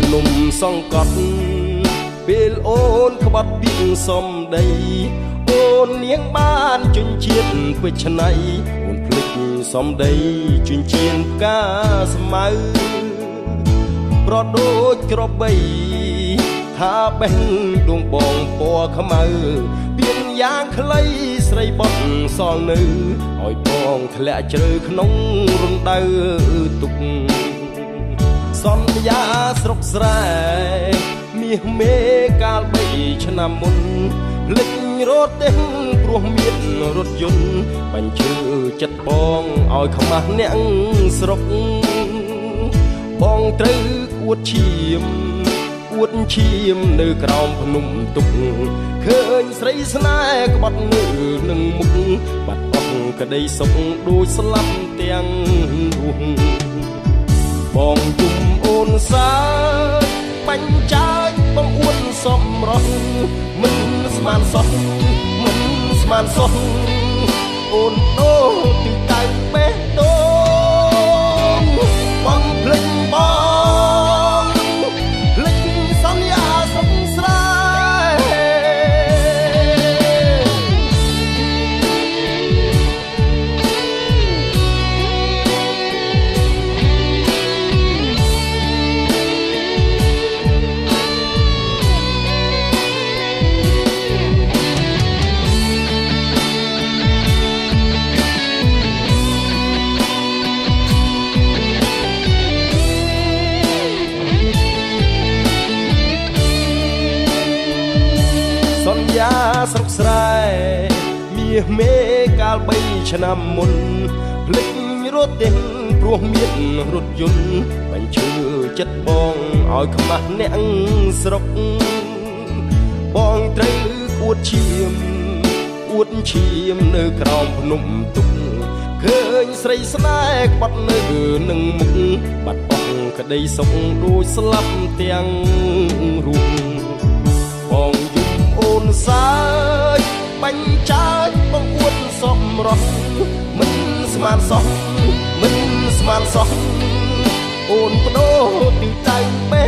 ភ្នំសង្កត់ពេលអូនក្បត់ពីសំដីអូននាងបានជញ្ជាតិពេជ្រឆ្នៃអូនភ្លេចសំដីជញ្ជៀនផ្កាស្មៅប្រដូចក្របីថាបេះដួងបងពណ៌ខ្មៅពៀនយ៉ាងខ្លីស្រីបត់សល់នៅឲ្យបងធ្លាក់ជ្រៅក្នុងរណ្ដៅទុកសន្យាស្រុកស្រែមាសមេកាល3ឆ្នាំមុនលិចរត់ទេព្រោះមានរថយន្តបញ្ជើចិត្តបងឲ្យខ្មាស់អ្នកស្រុកបងត្រូវអួតឈាមអួតឈាមនៅក្រោមភ្នំទុកឃើញស្រីស្នេហ៍ក្បត់នៅនឹងមុខបាត់អស់ក្តីសុខដូចស្លាប់ទាំងរស់បងជុំអូនសាបាញ់ចាច់បងអួនសំរស់មិនស្មានសោះមិនស្មានសោះអូនដូរទីតៅបេះដូងបងភ្លេចបងភ្លេចសន្យាស្រុកស្រែសន្យាស្រុកស្រែមាសមេកាល3ឆ្នាំមុនភ្លេចរត់ទេព្រោះមានរថយន្តបញ្ជើចិត្តបងឲ្យខ្មាស់អ្នកស្រុកបងត្រូវអួតឈាមអួតឈាមនៅក្រោមភ្នំទុកឃើញស្រីស្នេហ៍ក្បត់នៅនឹងមុខបាត់បង់ក្តីសុខដូចស្លាប់ទាំងរស់បងអូនសាយបាញ់ចាច់បងអួតសំរស់មិនស្មានសោះមិនស្មានសោះអូនបដូរទីតៅបេះ